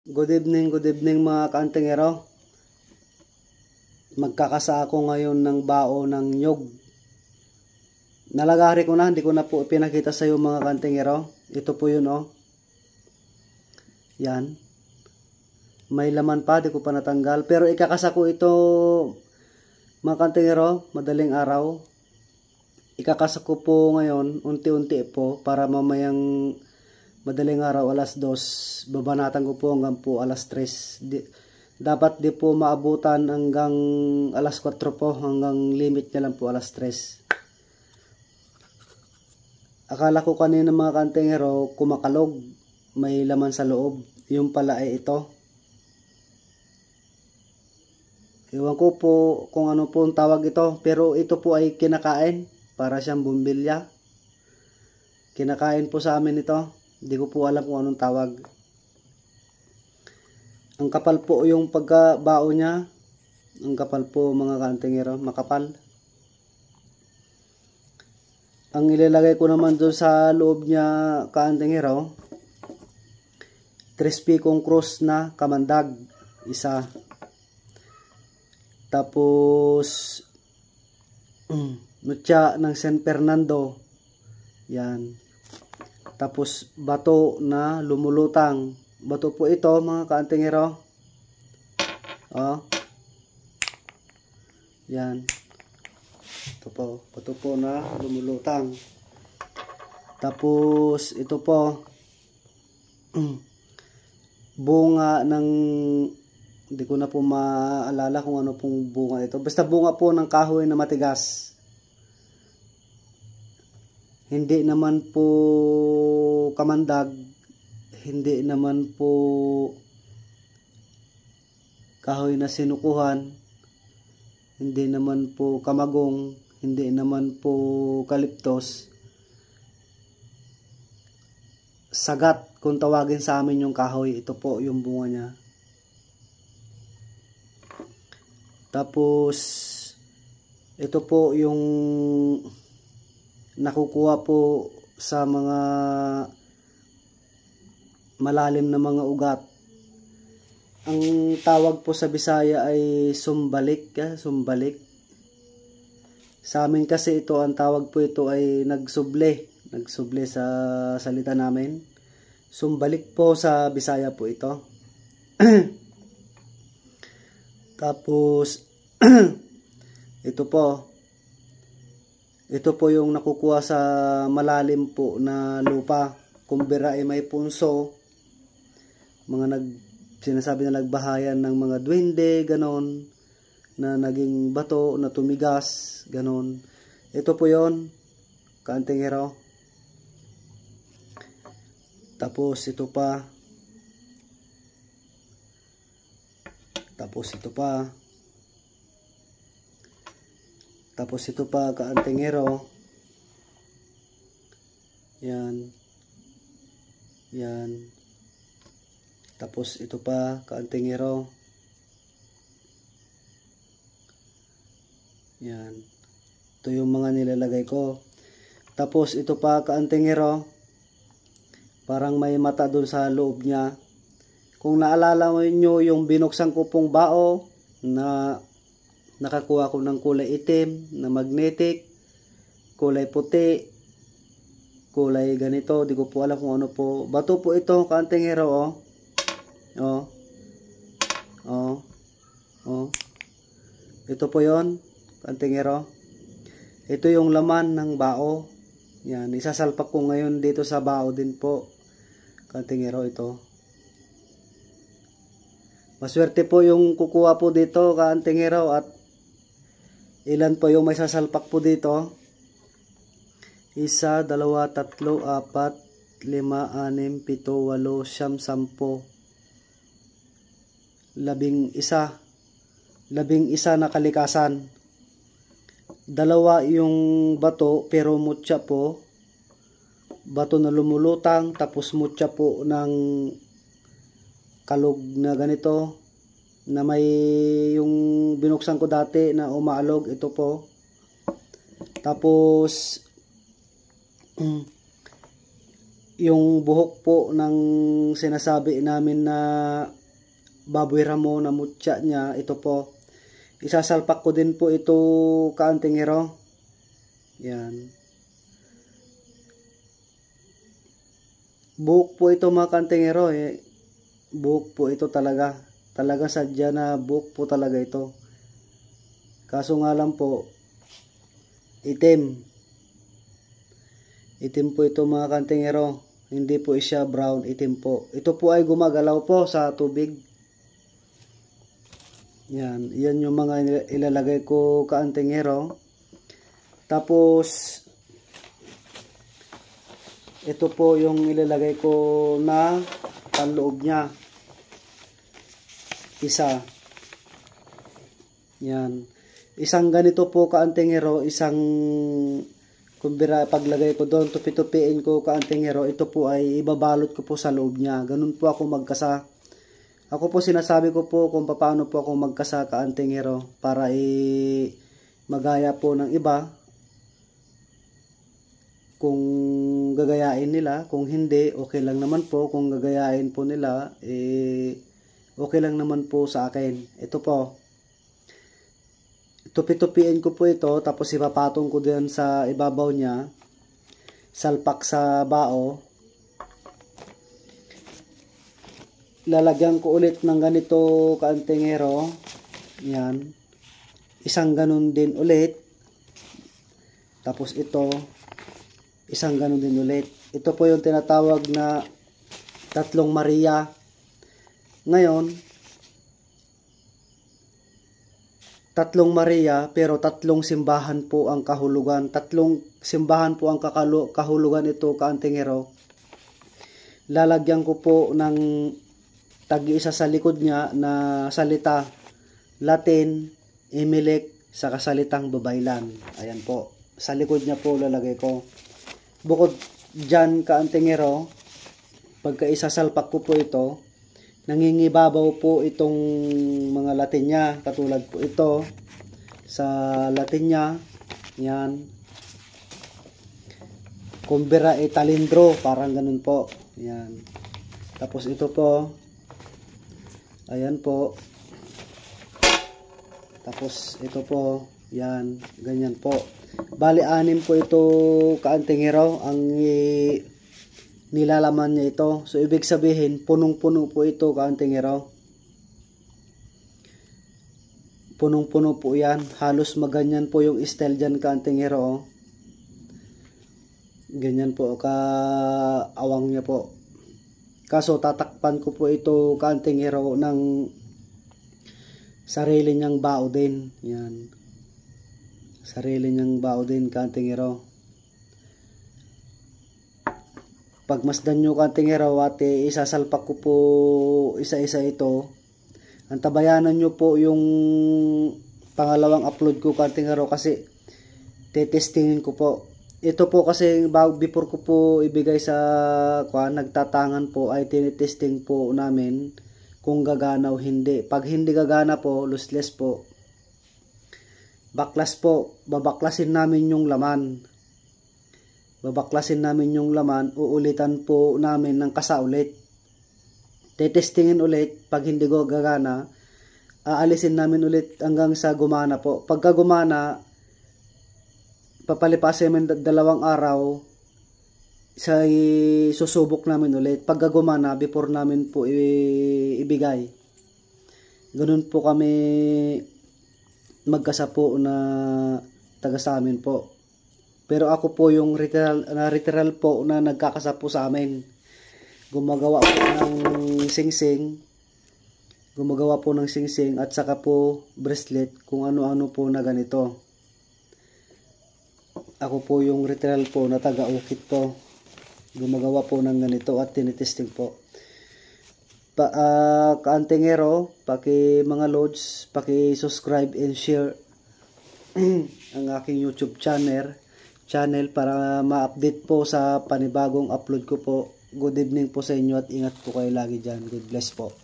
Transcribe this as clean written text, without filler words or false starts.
Good evening mga kaantingero. Magkakasa ako ngayon ng bao ng nyog. Nalagari ko na, hindi ko na po pinakita sa iyo mga kaantingero. Ito po yun oh. Yan. May laman pa, di ko pa natanggal. Pero ikakasa ko ito mga kaantingero, madaling araw. Ikakasa ko po ngayon, unti-unti po, para mamayang madaling araw, alas 2, babanatan ko po hanggang po alas 3. Dapat di po maabutan hanggang alas 4 po, hanggang limit niya lang po alas 3. Akala ko kanina mga kaantingero, kumakalog, may laman sa loob. Yung pala ay ito. Ewan ko po kung ano po ang tawag ito, pero ito po ay kinakain, para siyang bumbilya. Kinakain po sa amin ito. Hindi ko po alam kung anong tawag. Ang kapal po yung pagkabao niya. Ang kapal po mga kaantingero, makapal. Ang ilalagay ko naman doon sa loob niya kaantingero, crispy kong cross na kamandag, isa. Tapos nutya ng San Fernando, yan. Tapos bato na lumulutang. Bato po ito mga kaantingero. Oh. Yan. Ito po, bato po na lumulutang. Tapos ito po bunga ng, hindi ko na po maalala kung ano pong bunga ito. Basta bunga po ng kahoy na matigas. Hindi naman po kamandag, hindi naman po kahoy na sinukuhan, hindi naman po kamagong, hindi naman po kaliptos. Sagat kung tawagin sa amin yung kahoy, ito po yung bunga niya. Tapos ito po yung nakukuha po sa mga malalim na mga ugat. Ang tawag po sa Bisaya ay sumbalik, sumbalik. Sa amin kasi ito, ang tawag po ito ay nagsuble sa salita namin. Sumbalik po sa Bisaya po ito. Tapos ito po yung nakukuha sa malalim po na lupa. Kumbira ay may punso. Sinasabi na nagbahayan ng mga duwende, ganon. Na naging bato, na tumigas, ganon. Ito po yon kaantingero. Tapos ito pa. Tapos ito pa. Tapos ito pa kaantingero. Yan. Yan. Tapos ito pa kaantingero. Yan. Ito yung mga nilalagay ko. Tapos ito pa kaantingero. Parang may mata doon sa loob niya. Kung naalala mo nyo yung binuksan ko pong bao na nakakuha ko ng kulay itim na magnetic, kulay puti, kulay ganito, di ko po alam kung ano po. Bato po ito kaantingero oh. Oh. Oh. Oh. Ito po yon kaantingero. Ito yung laman ng bao. Yan, isasalpak ko ngayon dito sa bao din po. Kaantingero ito. Maswerte po yung kukuha po dito kaantingero, at ilan po yung may sasalpak po dito? 1, 2, 3, 4, 5, 6, 7, 8, 9, 10, 11 na kalikasan. 2 yung bato pero mutya po. Bato na lumulutang, tapos mutya po ng kalog na ganito, na may yung binuksan ko dati na umaalog, ito po. Tapos yung buhok po ng sinasabi namin na baboy ramo na mutya niya, ito po. Isasalpak ko din po ito kaantingero. Yan. Buhok po ito mga kaantingero. Buhok po ito talaga. Talaga sadya na buhok po talaga ito. Kaso nga lang po, itim. Itim po ito mga kaantingero. Hindi po siya brown, itim po. Ito po ay gumagalaw po sa tubig. Yan. Yan yung mga ilalagay ko kaantingero. Tapos, ito po yung ilalagay ko na panloob niya. Isa. Yan. Isang ganito po kaantingero, isang kumbira paglagay ko doon, tupi-tupiin ko kaantingero, ito po ay ibabalot ko po sa loob niya. Ganun po ako magkasa. Ako po sinasabi ko po kung paano po ako magkasa kaantingero para magaya po ng iba. Kung gagayain nila, kung hindi, okay lang naman po. Kung gagayain po nila, okay lang naman po sa akin. Ito po. Tupi-tupiin ko po ito, tapos ipapatong ko din sa ibabaw niya. Salpak sa bao. Lalagyan ko ulit ng ganito kaantingero. Yan. Isang ganun din ulit. Tapos ito, isang ganun din ulit. Ito po yung tinatawag na tatlong Maria. Ngayon, tatlong Maria pero tatlong simbahan po ang kahulugan. Tatlong simbahan po ang kahulugan ito kaantingero. Lalagyan ko po ng tag-isa sa likod niya na salita. Latin, Imilik, sa kasalitang babaylan. Ayan po. Sa likod niya po lalagay ko. Bukod dyan kaantingero, pagka isasalpak ko po ito, nangingibabaw po itong mga Latin niya. Katulad po ito sa Latin niya. Yan. Cumbera e talindro. Parang ganun po. Yan. Tapos ito po. Ayan po. Tapos ito po. Yan. Ganyan po. Bali, 6 po ito kaantingero. Ang nilalaman niya ito. So, ibig sabihin, punong-puno po ito kaantingero. Punong-puno po yan. Halos maganyan po yung style dyan kaantingero. Ganyan po ka-awang niya po. Kaso, tatakpan ko po ito kaantingero ng sarili niyang bao din. Yan. Sarili niyang bao din kaantingero. Pagmasdan nyo kaantingero, ate, isasalpak ko po isa-isa ito. Antabayanan nyo po yung pangalawang upload ko kaantingero kasi tetestingin ko po. Ito po kasi before ko po ibigay sa nagtatangan po ay tinitesting po namin kung gagana o hindi. Pag hindi gagana po, lossless po. Baklas po, babaklasin namin yung laman. Babaklasin namin yung laman, uulitan po namin ng kasa ulit. Tetestingin ulit, pag hindi ko gagana, aalisin namin ulit hanggang sa gumana po. Pagka gumana, papalipasin namin 2 araw, susubok namin ulit. Pagka gumana, before namin po ibigay. Ganun po kami magkasa po na taga sa amin po. Pero ako po yung literal po na nagkakasa po sa amin. Gumagawa po ng singsing. Gumagawa po ng singsing at saka po bracelet kung ano-ano po na ganito. Ako po yung literal po na taga-ukit po. Gumagawa po ng ganito at tinitesting po. Kaantingero, mga lods, subscribe and share ang aking YouTube channel para ma-update po sa panibagong upload ko po. Good evening po sa inyo at ingat po kayo lagi dyan. God bless po.